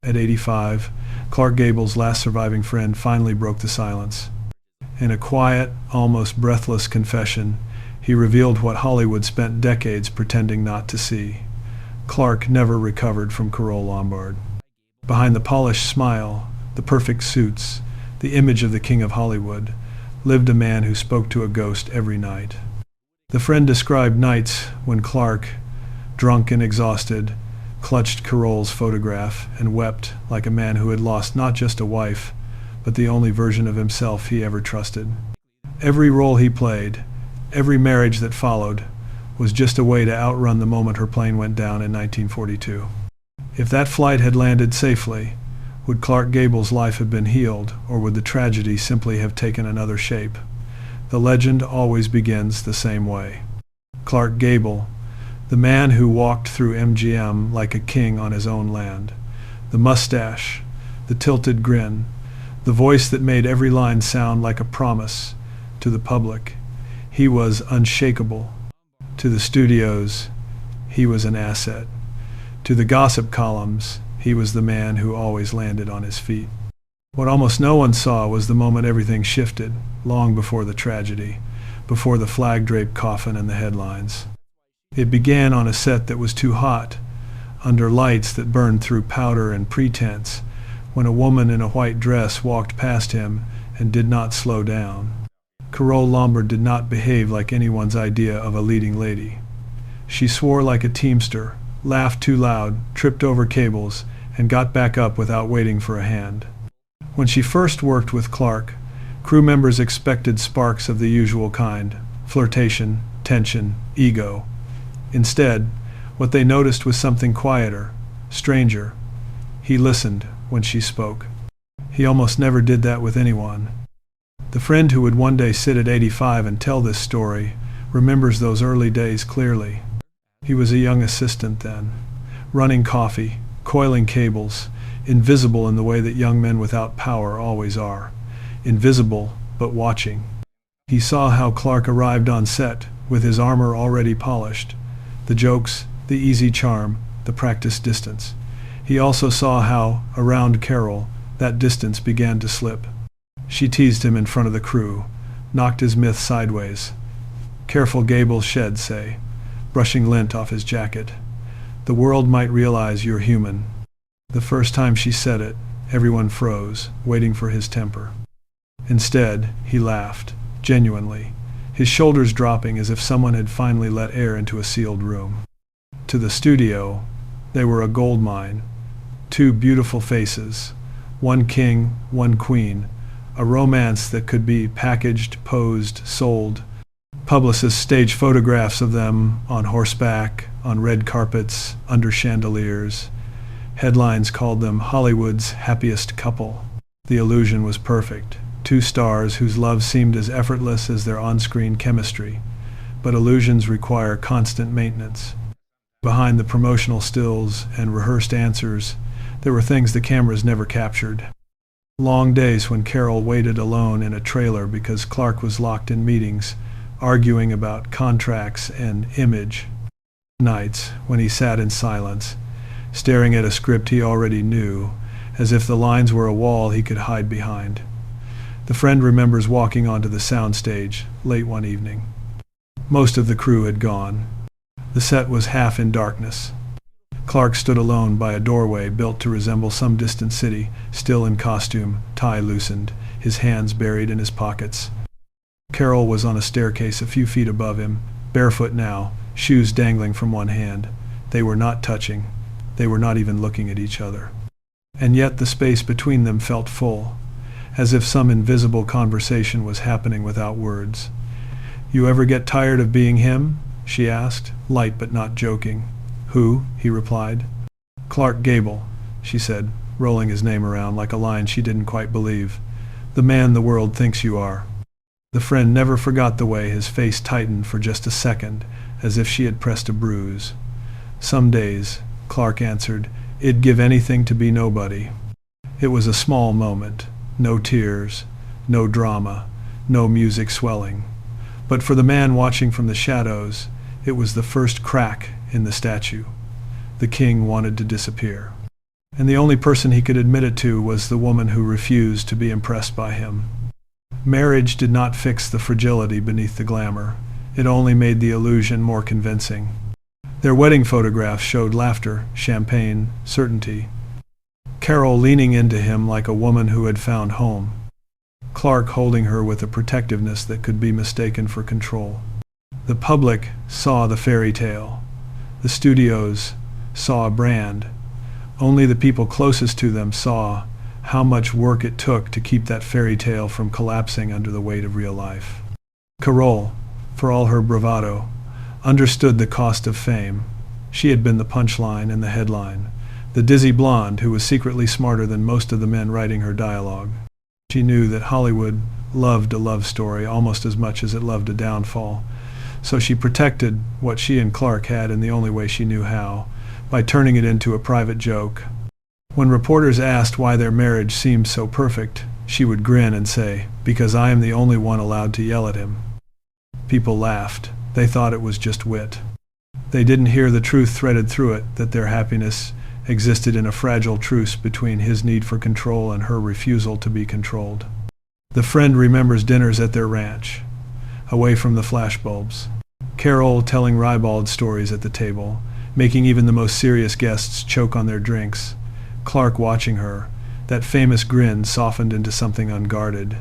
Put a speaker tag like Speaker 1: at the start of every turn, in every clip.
Speaker 1: At 85, Clark Gable's last surviving friend finally broke the silence. In a quiet, almost breathless confession, he revealed what Hollywood spent decades pretending not to see. Clark never recovered from Carole Lombard. Behind the polished smile, the perfect suits, the image of the king of Hollywood, lived a man who spoke to a ghost every night. The friend described nights when Clark, drunk and exhausted, clutched Carole's photograph and wept like a man who had lost not just a wife, but the only version of himself he ever trusted. Every role he played, every marriage that followed, was just a way to outrun the moment her plane went down in 1942. If that flight had landed safely, would Clark Gable's life have been healed, or would the tragedy simply have taken another shape? The legend always begins the same way. Clark Gable, the man who walked through MGM like a king on his own land. The mustache, the tilted grin, the voice that made every line sound like a promise to the public. He was unshakable. To the studios, he was an asset. To the gossip columns, he was the man who always landed on his feet. What almost no one saw was the moment everything shifted, long before the tragedy, before the flag-draped coffin and the headlines. It began on a set that was too hot, under lights that burned through powder and pretense, when a woman in a white dress walked past him and did not slow down. Carole Lombard did not behave like anyone's idea of a leading lady. She swore like a teamster, laughed too loud, tripped over cables, and got back up without waiting for a hand. When she first worked with Clark, crew members expected sparks of the usual kind: flirtation, tension, ego. Instead, what they noticed was something quieter, stranger. He listened when she spoke. He almost never did that with anyone. The friend who would one day sit at 85 and tell this story remembers those early days clearly. He was a young assistant then, running coffee, coiling cables, invisible in the way that young men without power always are. Invisible, but watching. He saw how Clark arrived on set, with his armor already polished. The jokes, the easy charm, the practiced distance. He also saw how, around Carole, that distance began to slip. She teased him in front of the crew, knocked his myth sideways. "Careful, Gable shed, say," brushing lint off his jacket. "The world might realize you're human." The first time she said it, everyone froze, waiting for his temper. Instead, he laughed, genuinely, his shoulders dropping as if someone had finally let air into a sealed room. To the studio, they were a gold mine. Two beautiful faces, one king, one queen, a romance that could be packaged, posed, sold. Publicists staged photographs of them on horseback, on red carpets, under chandeliers. Headlines called them Hollywood's happiest couple. The illusion was perfect. Two stars whose love seemed as effortless as their on-screen chemistry. But illusions require constant maintenance. Behind the promotional stills and rehearsed answers, there were things the cameras never captured. Long days when Carole waited alone in a trailer because Clark was locked in meetings, arguing about contracts and image. Nights when he sat in silence, staring at a script he already knew, as if the lines were a wall he could hide behind. The friend remembers walking onto the soundstage late one evening. Most of the crew had gone. The set was half in darkness. Clark stood alone by a doorway built to resemble some distant city, still in costume, tie loosened, his hands buried in his pockets. Carole was on a staircase a few feet above him, barefoot now, shoes dangling from one hand. They were not touching. They were not even looking at each other. And yet the space between them felt full, as if some invisible conversation was happening without words. "You ever get tired of being him?" she asked, light but not joking. "Who?" he replied. "Clark Gable," she said, rolling his name around like a line she didn't quite believe. "The man the world thinks you are." The friend never forgot the way his face tightened for just a second, as if she had pressed a bruise. "Some days," Clark answered, "it'd give anything to be nobody." It was a small moment. No tears, no drama, no music swelling. But for the man watching from the shadows, it was the first crack in the statue. The king wanted to disappear. And the only person he could admit it to was the woman who refused to be impressed by him. Marriage did not fix the fragility beneath the glamour. It only made the illusion more convincing. Their wedding photographs showed laughter, champagne, certainty. Carole leaning into him like a woman who had found home. Clark holding her with a protectiveness that could be mistaken for control. The public saw the fairy tale. The studios saw a brand. Only the people closest to them saw how much work it took to keep that fairy tale from collapsing under the weight of real life. Carole, for all her bravado, understood the cost of fame. She had been the punchline and the headline, the dizzy blonde who was secretly smarter than most of the men writing her dialogue. She knew that Hollywood loved a love story almost as much as it loved a downfall, so she protected what she and Clark had in the only way she knew how, by turning it into a private joke. When reporters asked why their marriage seemed so perfect, she would grin and say, "Because I am the only one allowed to yell at him." People laughed. They thought it was just wit. They didn't hear the truth threaded through it, that their happiness existed in a fragile truce between his need for control and her refusal to be controlled. The friend remembers dinners at their ranch, away from the flashbulbs. Carole telling ribald stories at the table, making even the most serious guests choke on their drinks. Clark watching her, that famous grin softened into something unguarded.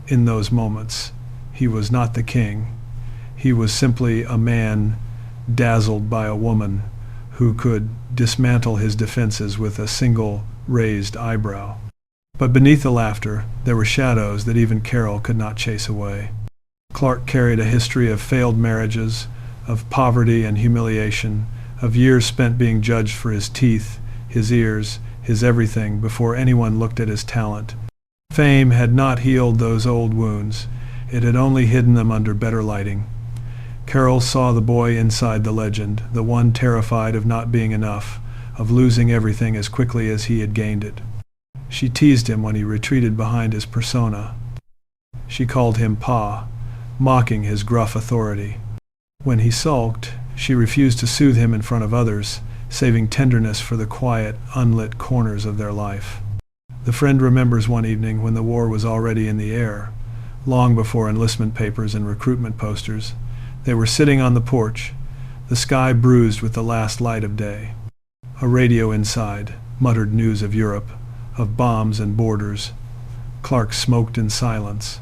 Speaker 1: In those moments, he was not the king. He was simply a man dazzled by a woman who could dismantle his defenses with a single raised eyebrow. But beneath the laughter, there were shadows that even Carole could not chase away. Clark carried a history of failed marriages, of poverty and humiliation, of years spent being judged for his teeth, his ears, his everything before anyone looked at his talent. Fame had not healed those old wounds. It had only hidden them under better lighting. Carole saw the boy inside the legend, the one terrified of not being enough, of losing everything as quickly as he had gained it. She teased him when he retreated behind his persona. She called him Pa, mocking his gruff authority. When he sulked, she refused to soothe him in front of others, saving tenderness for the quiet, unlit corners of their life. The friend remembers one evening when the war was already in the air, long before enlistment papers and recruitment posters. They were sitting on the porch, the sky bruised with the last light of day. A radio inside muttered news of Europe, of bombs and borders. Clark smoked in silence.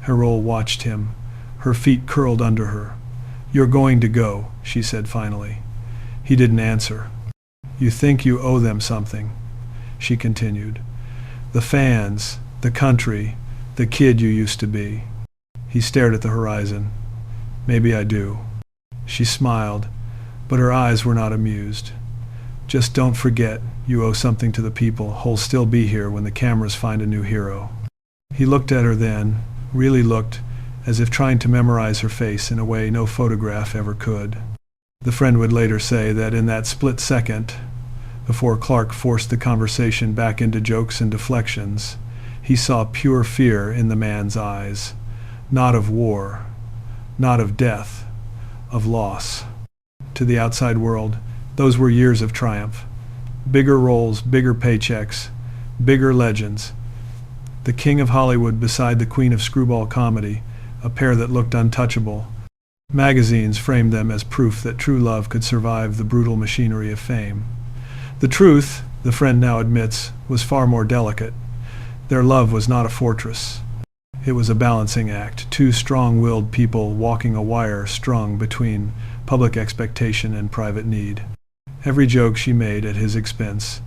Speaker 1: Carole watched him, her feet curled under her. "You're going to go," she said finally. He didn't answer. "You think you owe them something," she continued. "The fans, the country, the kid you used to be." He stared at the horizon. "Maybe I do." She smiled, but her eyes were not amused. "Just don't forget you owe something to the people who'll still be here when the cameras find a new hero." He looked at her then, really looked, as if trying to memorize her face in a way no photograph ever could. The friend would later say that in that split second, before Clark forced the conversation back into jokes and deflections, he saw pure fear in the man's eyes, not of war, not of death, of loss. To the outside world, those were years of triumph. Bigger roles, bigger paychecks, bigger legends. The king of Hollywood beside the queen of screwball comedy, a pair that looked untouchable. Magazines framed them as proof that true love could survive the brutal machinery of fame. The truth, the friend now admits, was far more delicate. Their love was not a fortress. It was a balancing act, two strong-willed people walking a wire strung between public expectation and private need. Every joke she made at his expense,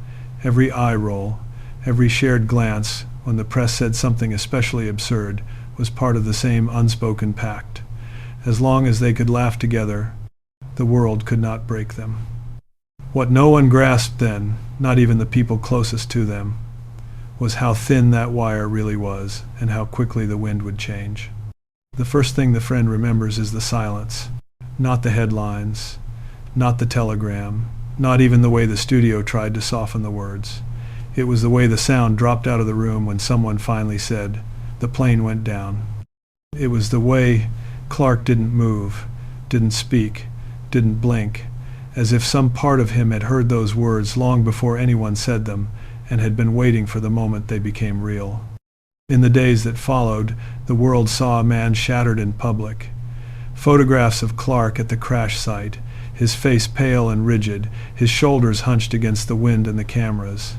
Speaker 1: every eye roll, every shared glance when the press said something especially absurd, was part of the same unspoken pact. As long as they could laugh together, the world could not break them. What no one grasped then, not even the people closest to them, was how thin that wire really was and how quickly the wind would change. The first thing the friend remembers is the silence, not the headlines, not the telegram, not even the way the studio tried to soften the words. It was the way the sound dropped out of the room when someone finally said, "The plane went down." It was the way Clark didn't move, didn't speak, didn't blink, as if some part of him had heard those words long before anyone said them and had been waiting for the moment they became real. In the days that followed, the world saw a man shattered in public. Photographs of Clark at the crash site, his face pale and rigid, his shoulders hunched against the wind and the cameras.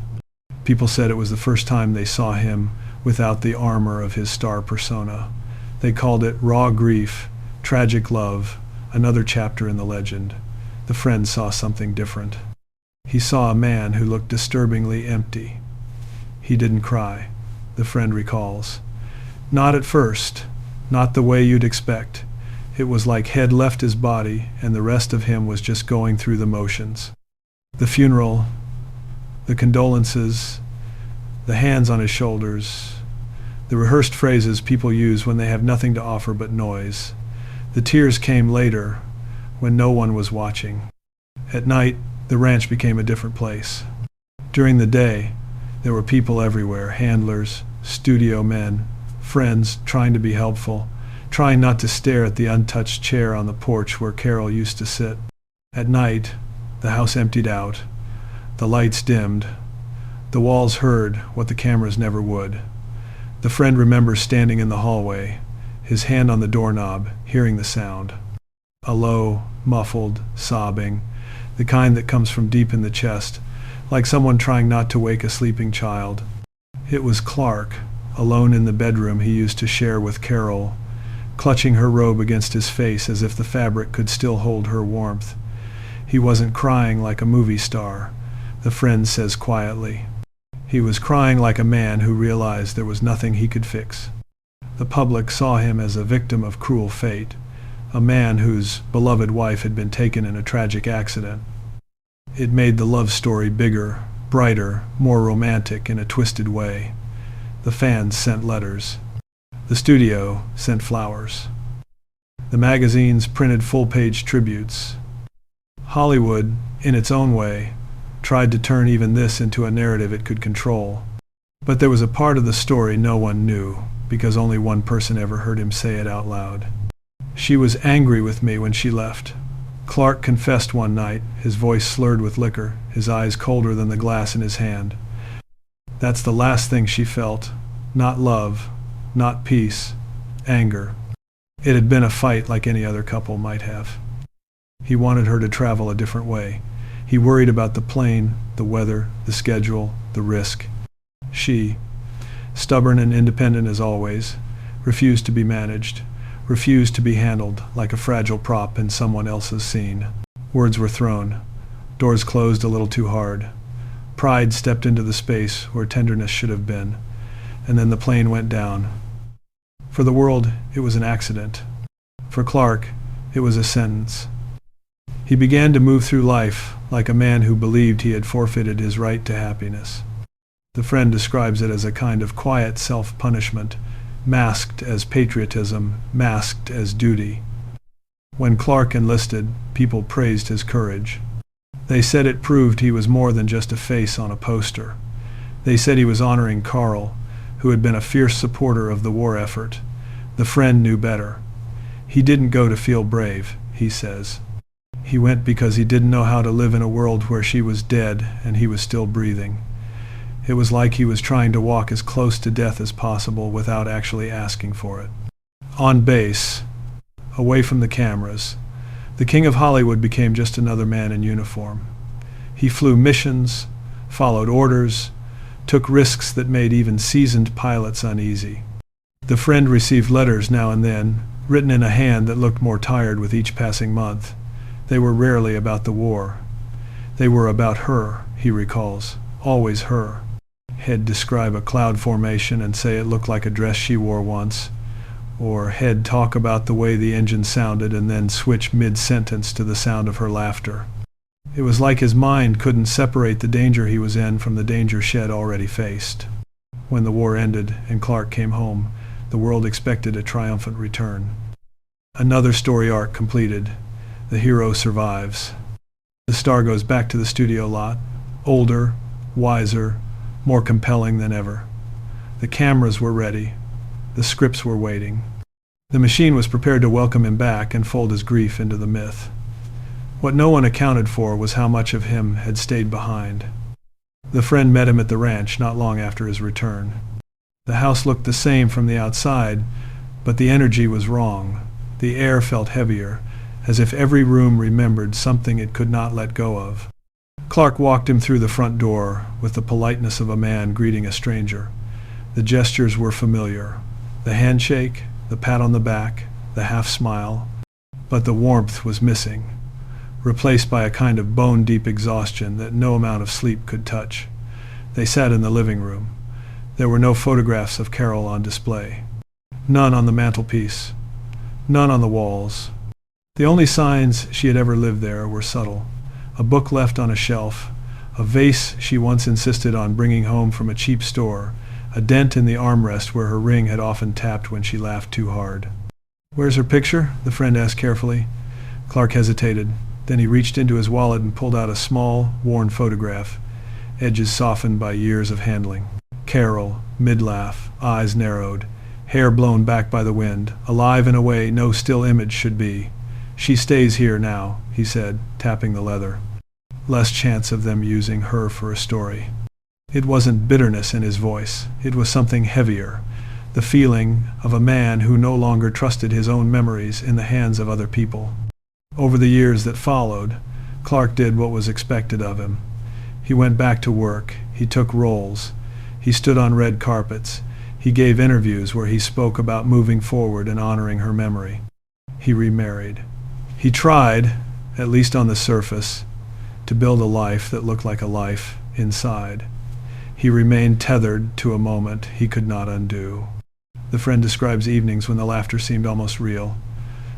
Speaker 1: People said it was the first time they saw him without the armor of his star persona. They called it raw grief, tragic love, another chapter in the legend. The friend saw something different. He saw a man who looked disturbingly empty. He didn't cry, the friend recalls. Not at first, not the way you'd expect. It was like head left his body and the rest of him was just going through the motions. The funeral, the condolences, the hands on his shoulders, the rehearsed phrases people use when they have nothing to offer but noise. The tears came later, when no one was watching. At night, the ranch became a different place. During the day, there were people everywhere, handlers, studio men, friends trying to be helpful, trying not to stare at the untouched chair on the porch where Carole used to sit. At night, the house emptied out, the lights dimmed, the walls heard what the cameras never would. The friend remembers standing in the hallway, his hand on the doorknob, hearing the sound. A low, muffled sobbing, the kind that comes from deep in the chest, like someone trying not to wake a sleeping child. It was Clark, alone in the bedroom he used to share with Carole, clutching her robe against his face as if the fabric could still hold her warmth. He wasn't crying like a movie star, the friend says quietly. He was crying like a man who realized there was nothing he could fix. The public saw him as a victim of cruel fate, a man whose beloved wife had been taken in a tragic accident. It made the love story bigger, brighter, more romantic in a twisted way. The fans sent letters. The studio sent flowers. The magazines printed full-page tributes. Hollywood, in its own way, tried to turn even this into a narrative it could control. But there was a part of the story no one knew, because only one person ever heard him say it out loud. She was angry with me when she left. Clark confessed one night, his voice slurred with liquor, his eyes colder than the glass in his hand. That's the last thing she felt. Not love, not peace, anger. It had been a fight like any other couple might have. He wanted her to travel a different way. He worried about the plane, the weather, the schedule, the risk. She, stubborn and independent as always, refused to be managed, refused to be handled like a fragile prop in someone else's scene. Words were thrown. Doors closed a little too hard. Pride stepped into the space where tenderness should have been. And then the plane went down. For the world, it was an accident. For Clark, it was a sentence. He began to move through life like a man who believed he had forfeited his right to happiness. The friend describes it as a kind of quiet self-punishment, masked as patriotism, masked as duty. When Clark enlisted, people praised his courage. They said it proved he was more than just a face on a poster. They said he was honoring Carole, who had been a fierce supporter of the war effort. The friend knew better. He didn't go to feel brave, he says. He went because he didn't know how to live in a world where she was dead and he was still breathing. It was like he was trying to walk as close to death as possible without actually asking for it. On base, away from the cameras, the king of Hollywood became just another man in uniform. He flew missions, followed orders, took risks that made even seasoned pilots uneasy. The friend received letters now and then, written in a hand that looked more tired with each passing month. They were rarely about the war. They were about her, he recalls, always her. He'd describe a cloud formation and say it looked like a dress she wore once, or he'd talk about the way the engine sounded and then switch mid-sentence to the sound of her laughter. It was like his mind couldn't separate the danger he was in from the danger shed already faced. When the war ended and Clark came home, the world expected a triumphant return. Another story arc completed. The hero survives. The star goes back to the studio lot, older, wiser, more compelling than ever. The cameras were ready. The scripts were waiting. The machine was prepared to welcome him back and fold his grief into the myth. What no one accounted for was how much of him had stayed behind. The friend met him at the ranch not long after his return. The house looked the same from the outside, but the energy was wrong. The air felt heavier, as if every room remembered something it could not let go of. Clark walked him through the front door with the politeness of a man greeting a stranger. The gestures were familiar. The handshake, the pat on the back, the half-smile. But the warmth was missing, replaced by a kind of bone-deep exhaustion that no amount of sleep could touch. They sat in the living room. There were no photographs of Carole on display. None on the mantelpiece. None on the walls. The only signs she had ever lived there were subtle. A book left on a shelf, a vase she once insisted on bringing home from a cheap store, a dent in the armrest where her ring had often tapped when she laughed too hard. "Where's her picture?" the friend asked carefully. Clark hesitated. Then he reached into his wallet and pulled out a small, worn photograph, edges softened by years of handling. Carole, mid-laugh, eyes narrowed, hair blown back by the wind, alive in a way no still image should be. "She stays here now," he said, tapping the leather. Less chance of them using her for a story. It wasn't bitterness in his voice. It was something heavier, the feeling of a man who no longer trusted his own memories in the hands of other people. Over the years that followed, Clark did what was expected of him. He went back to work. He took roles. He stood on red carpets. He gave interviews where he spoke about moving forward and honoring her memory. He remarried. He tried, at least on the surface, to build a life that looked like a life inside. He remained tethered to a moment he could not undo. The friend describes evenings when the laughter seemed almost real.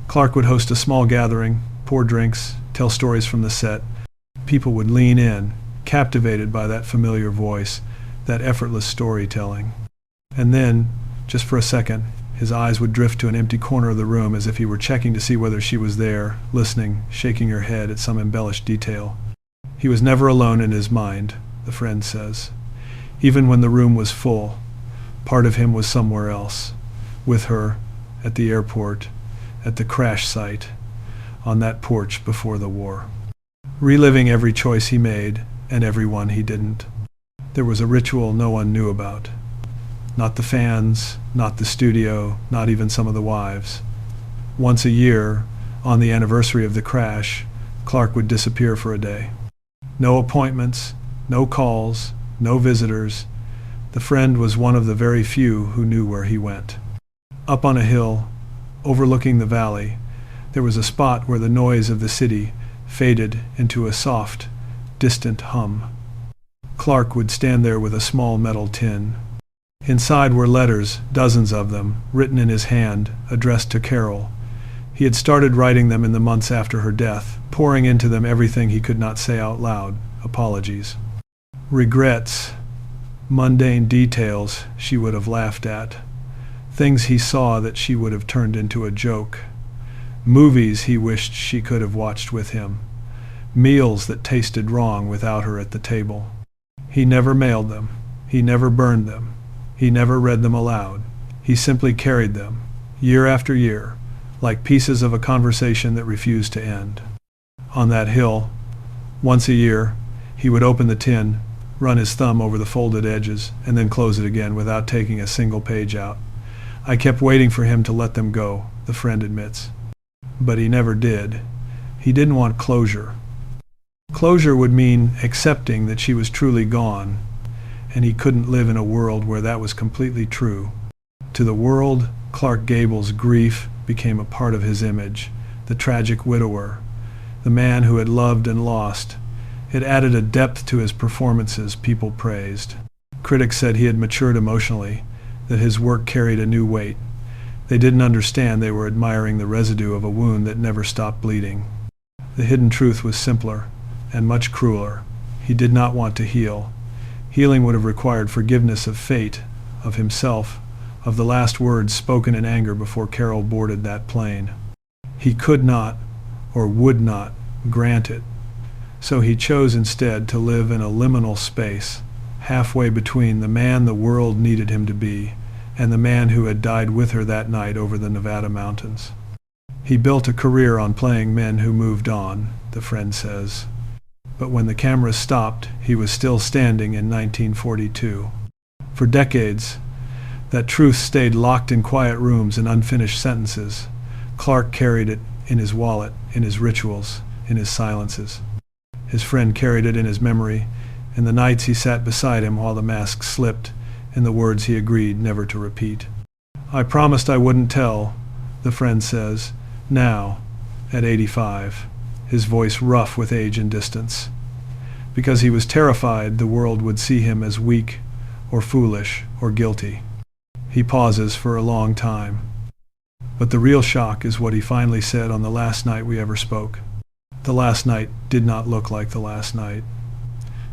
Speaker 1: Clark would host a small gathering, pour drinks, tell stories from the set. People would lean in, captivated by that familiar voice, that effortless storytelling. And then, just for a second, his eyes would drift to an empty corner of the room as if he were checking to see whether she was there, listening, shaking her head at some embellished detail. He was never alone in his mind, the friend says. Even when the room was full, part of him was somewhere else, with her, at the airport, at the crash site, on that porch before the war. Reliving every choice he made and every one he didn't. There was a ritual no one knew about. Not the fans, not the studio, not even some of the wives. Once a year, on the anniversary of the crash, Clark would disappear for a day. No appointments, no calls, no visitors. The friend was one of the very few who knew where he went. Up on a hill, overlooking the valley, there was a spot where the noise of the city faded into a soft, distant hum. Clark would stand there with a small metal tin. Inside were letters, dozens of them, written in his hand, addressed to Carole. He had started writing them in the months after her death, pouring into them everything he could not say out loud, apologies. Regrets, mundane details she would have laughed at, things he saw that she would have turned into a joke, movies he wished she could have watched with him, meals that tasted wrong without her at the table. He never mailed them. He never burned them. He never read them aloud. He simply carried them, year after year, like pieces of a conversation that refused to end. On that hill, once a year, he would open the tin, run his thumb over the folded edges, and then close it again without taking a single page out. I kept waiting for him to let them go, the friend admits. But he never did. He didn't want closure. Closure would mean accepting that she was truly gone, and he couldn't live in a world where that was completely true. To the world, Clark Gable's grief became a part of his image, the tragic widower, the man who had loved and lost. It added a depth to his performances people praised. Critics said he had matured emotionally, that his work carried a new weight. They didn't understand they were admiring the residue of a wound that never stopped bleeding. The hidden truth was simpler and much crueler. He did not want to heal. Healing would have required forgiveness of fate, of himself, of the last words spoken in anger before Carole boarded that plane. He could not, or would not, grant it. So he chose instead to live in a liminal space, halfway between the man the world needed him to be and the man who had died with her that night over the Nevada mountains. He built a career on playing men who moved on, the friend says. But when the camera stopped, he was still standing in 1942. For decades, that truth stayed locked in quiet rooms and unfinished sentences. Clark carried it in his wallet, in his rituals, in his silences. His friend carried it in his memory, in the nights he sat beside him while the mask slipped, in the words he agreed never to repeat. I promised I wouldn't tell, the friend says, now, at 85, his voice rough with age and distance, because he was terrified the world would see him as weak or foolish or guilty. He pauses for a long time. But the real shock is what he finally said on the last night we ever spoke. The last night did not look like the last night.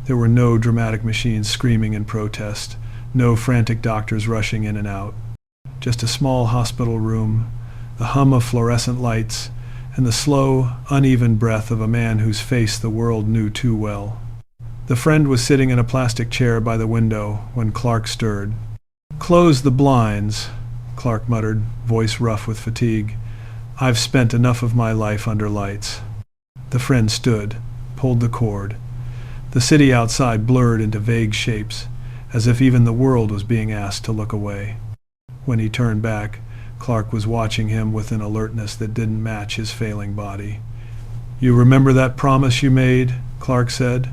Speaker 1: There were no dramatic machines screaming in protest, no frantic doctors rushing in and out. Just a small hospital room, the hum of fluorescent lights, and the slow, uneven breath of a man whose face the world knew too well. The friend was sitting in a plastic chair by the window when Clark stirred. "Close the blinds," Clark muttered, voice rough with fatigue. "I've spent enough of my life under lights." The friend stood, pulled the cord. The city outside blurred into vague shapes, as if even the world was being asked to look away. When he turned back, Clark was watching him with an alertness that didn't match his failing body. "You remember that promise you made," Clark said,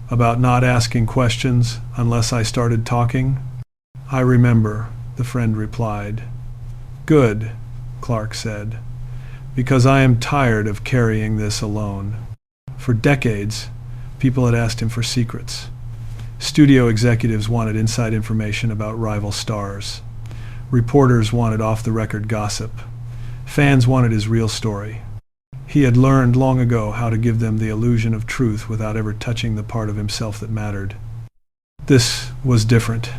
Speaker 1: "about not asking questions unless I started talking?" "I remember," the friend replied. "Good," Clark said, "because I am tired of carrying this alone." For decades, people had asked him for secrets. Studio executives wanted inside information about rival stars. Reporters wanted off-the-record gossip. Fans wanted his real story. He had learned long ago how to give them the illusion of truth without ever touching the part of himself that mattered. This was different.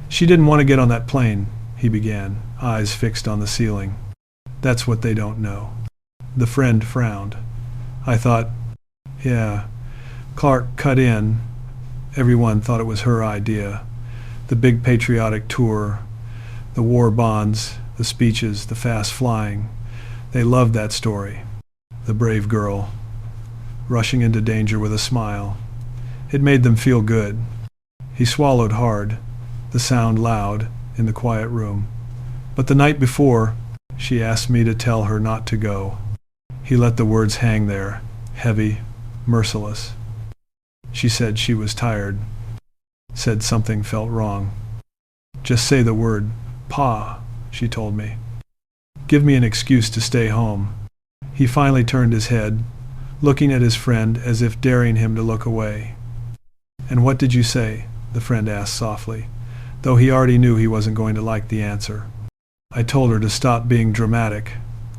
Speaker 1: "She didn't want to get on that plane," he began, eyes fixed on the ceiling. "That's what they don't know." The friend frowned. "I thought, yeah." Clark cut in. Everyone thought it was her idea. The big patriotic tour, the war bonds, the speeches, the fast flying. They loved that story. The brave girl, rushing into danger with a smile. It made them feel good. He swallowed hard, the sound loud in the quiet room. "But the night before, she asked me to tell her not to go." He let the words hang there, heavy, merciless. "She said she was tired, said something felt wrong. Just say the word, Pa, she told me. Give me an excuse to stay home." He finally turned his head, looking at his friend as if daring him to look away. "And what did you say?" the friend asked softly, though he already knew he wasn't going to like the answer. "I told her to stop being dramatic,"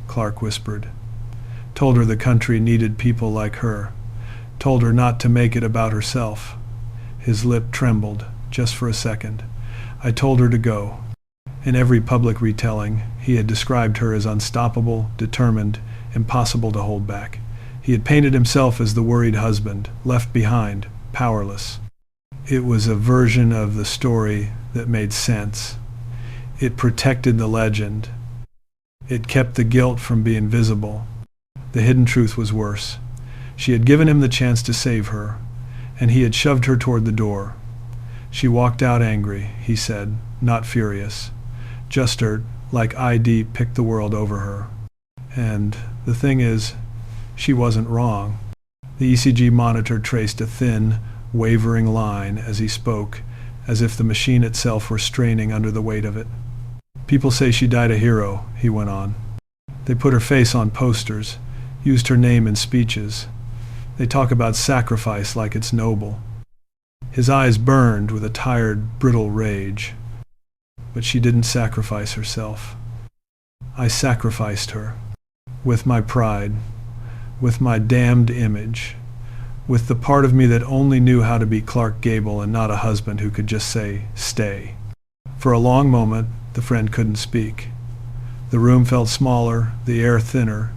Speaker 1: Clark whispered. "Told her the country needed people like her. Told her not to make it about herself." His lip trembled, just for a second. "I told her to go." In every public retelling, he had described her as unstoppable, determined, impossible to hold back. He had painted himself as the worried husband, left behind, powerless. It was a version of the story that made sense. It protected the legend. It kept the guilt from being visible. The hidden truth was worse. She had given him the chance to save her, and he had shoved her toward the door. She walked out angry, he said, not furious. Just hurt, like ID picked the world over her. And the thing is, she wasn't wrong. The ECG monitor traced a thin, wavering line as he spoke, as if the machine itself were straining under the weight of it. "People say she died a hero," he went on. "They put her face on posters, used her name in speeches. They talk about sacrifice like it's noble." His eyes burned with a tired, brittle rage. "But she didn't sacrifice herself. I sacrificed her. With my pride, with my damned image, with the part of me that only knew how to be Clark Gable and not a husband who could just say, 'Stay.'" For a long moment, the friend couldn't speak. The room felt smaller, the air thinner,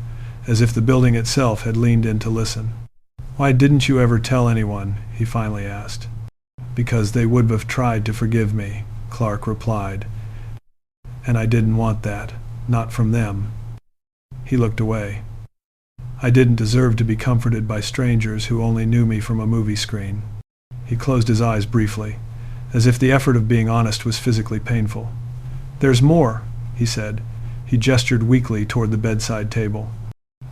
Speaker 1: as if the building itself had leaned in to listen. "Why didn't you ever tell anyone?" he finally asked. "Because they would have tried to forgive me," Clark replied. "And I didn't want that, not from them." He looked away. I didn't deserve to be comforted by strangers who only knew me from a movie screen. He closed his eyes briefly, as if the effort of being honest was physically painful. "There's more," he said. He gestured weakly toward the bedside table.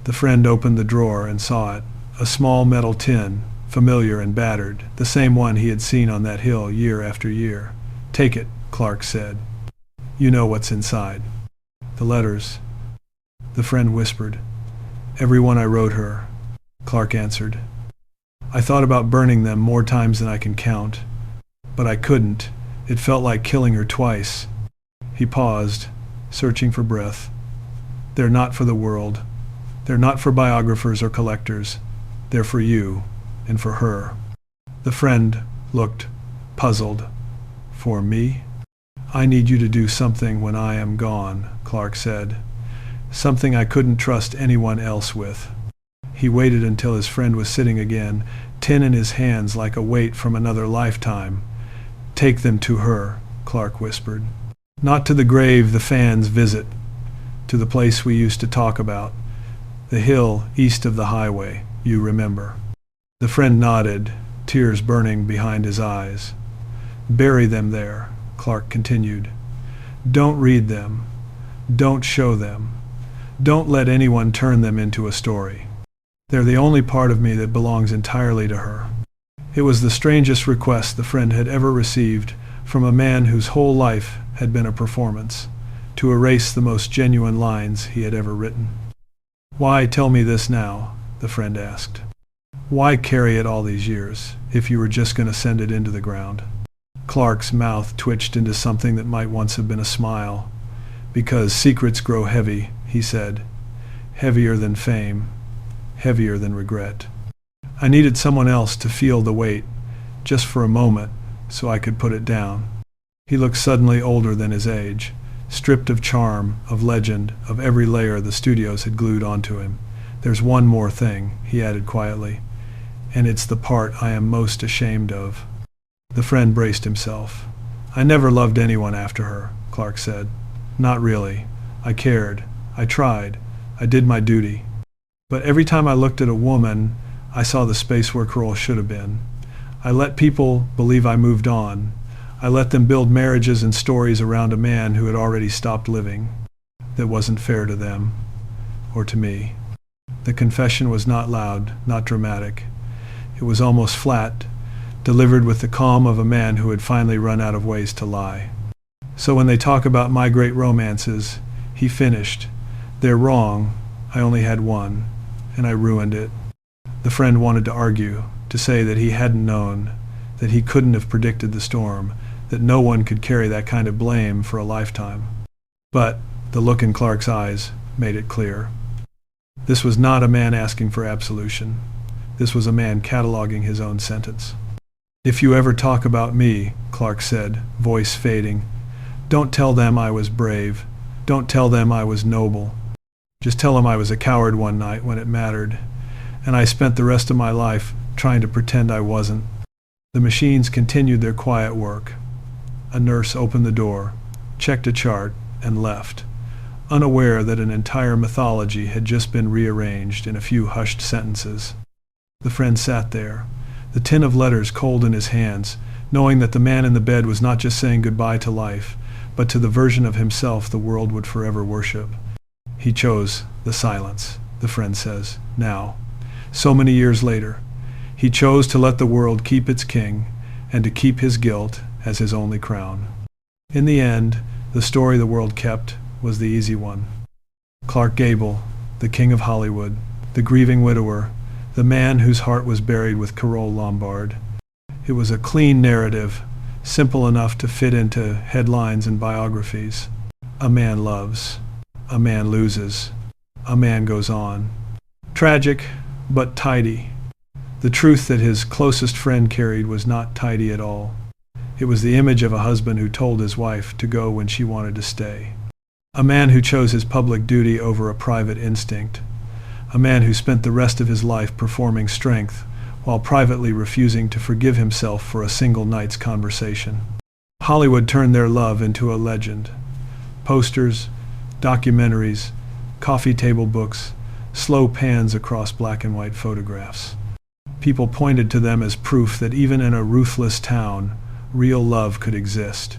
Speaker 1: The friend opened the drawer and saw it, a small metal tin, familiar and battered, the same one he had seen on that hill year after year. "Take it," Clark said. "You know what's inside." "The letters," the friend whispered. "Every one I wrote her," Clark answered. "I thought about burning them more times than I can count, but I couldn't. It felt like killing her twice." He paused, searching for breath. "They're not for the world. They're not for biographers or collectors. They're for you, and for her." The friend looked puzzled. "For me?" "I need you to do something when I am gone," Clark said. "Something I couldn't trust anyone else with." He waited until his friend was sitting again, tin in his hands like a weight from another lifetime. "Take them to her," Clark whispered. "Not to the grave the fans visit, to the place we used to talk about, the hill east of the highway, you remember." The friend nodded, tears burning behind his eyes. "Bury them there," Clark continued. "Don't read them. Don't show them. Don't let anyone turn them into a story. They're the only part of me that belongs entirely to her." It was the strangest request the friend had ever received from a man whose whole life had been a performance, to erase the most genuine lines he had ever written. "Why tell me this now?" the friend asked. "Why carry it all these years, if you were just going to send it into the ground?" Clark's mouth twitched into something that might once have been a smile. "Because secrets grow heavy," he said. "Heavier than fame, heavier than regret. I needed someone else to feel the weight, just for a moment, so I could put it down." He looked suddenly older than his age, stripped of charm, of legend, of every layer the studios had glued onto him. "There's one more thing," he added quietly, "and it's the part I am most ashamed of." The friend braced himself. "I never loved anyone after her," Clark said. "Not really. I cared. I tried. I did my duty. But every time I looked at a woman, I saw the space where Carole should have been. I let people believe I moved on. I let them build marriages and stories around a man who had already stopped living. That wasn't fair to them, or to me." The confession was not loud, not dramatic. It was almost flat, delivered with the calm of a man who had finally run out of ways to lie. "So when they talk about my great romances," he finished, "they're wrong. I only had one, and I ruined it." The friend wanted to argue, to say that he hadn't known, that he couldn't have predicted the storm, that no one could carry that kind of blame for a lifetime. But the look in Clark's eyes made it clear. This was not a man asking for absolution. This was a man cataloging his own sentence. "If you ever talk about me," Clark said, voice fading, "don't tell them I was brave. Don't tell them I was noble. Just tell them I was a coward one night when it mattered, and I spent the rest of my life trying to pretend I wasn't." The machines continued their quiet work. A nurse opened the door, checked a chart, and left, unaware that an entire mythology had just been rearranged in a few hushed sentences. The friend sat there, the tin of letters cold in his hands, knowing that the man in the bed was not just saying goodbye to life, but to the version of himself the world would forever worship. "He chose the silence," the friend says, now, so many years later. "He chose to let the world keep its king, and to keep his guilt as his only crown." In the end, the story the world kept was the easy one. Clark Gable, the king of Hollywood, the grieving widower, the man whose heart was buried with Carole Lombard. It was a clean narrative, simple enough to fit into headlines and biographies. A man loves. A man loses. A man goes on. Tragic, but tidy. The truth that his closest friend carried was not tidy at all. It was the image of a husband who told his wife to go when she wanted to stay. A man who chose his public duty over a private instinct. A man who spent the rest of his life performing strength while privately refusing to forgive himself for a single night's conversation. Hollywood turned their love into a legend. Posters, documentaries, coffee table books, slow pans across black and white photographs. People pointed to them as proof that even in a ruthless town, real love could exist.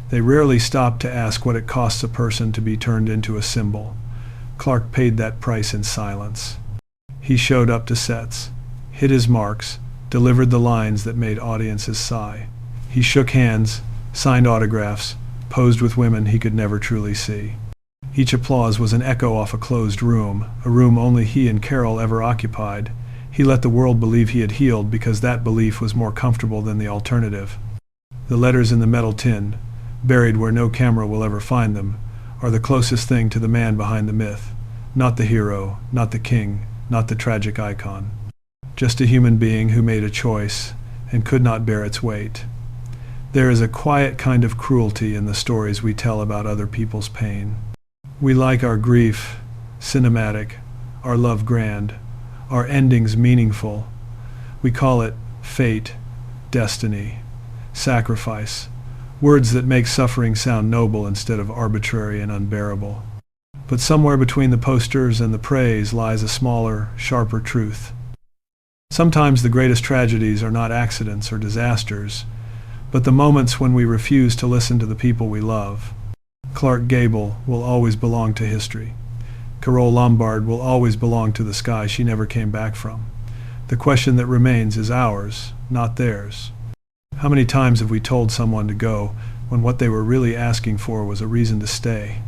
Speaker 1: They rarely stopped to ask what it costs a person to be turned into a symbol. Clark paid that price in silence. He showed up to sets, hit his marks, delivered the lines that made audiences sigh. He shook hands, signed autographs, posed with women he could never truly see. Each applause was an echo off a closed room, a room only he and Carole ever occupied. He let the world believe he had healed because that belief was more comfortable than the alternative. The letters in the metal tin, buried where no camera will ever find them, are the closest thing to the man behind the myth. Not the hero, not the king, not the tragic icon. Just a human being who made a choice and could not bear its weight. There is a quiet kind of cruelty in the stories we tell about other people's pain. We like our grief cinematic, our love grand, our endings meaningful. We call it fate, destiny, sacrifice, words that make suffering sound noble instead of arbitrary and unbearable. But somewhere between the posters and the praise lies a smaller, sharper truth. Sometimes the greatest tragedies are not accidents or disasters, but the moments when we refuse to listen to the people we love. Clark Gable will always belong to history. Carole Lombard will always belong to the sky she never came back from. The question that remains is ours, not theirs. How many times have we told someone to go when what they were really asking for was a reason to stay?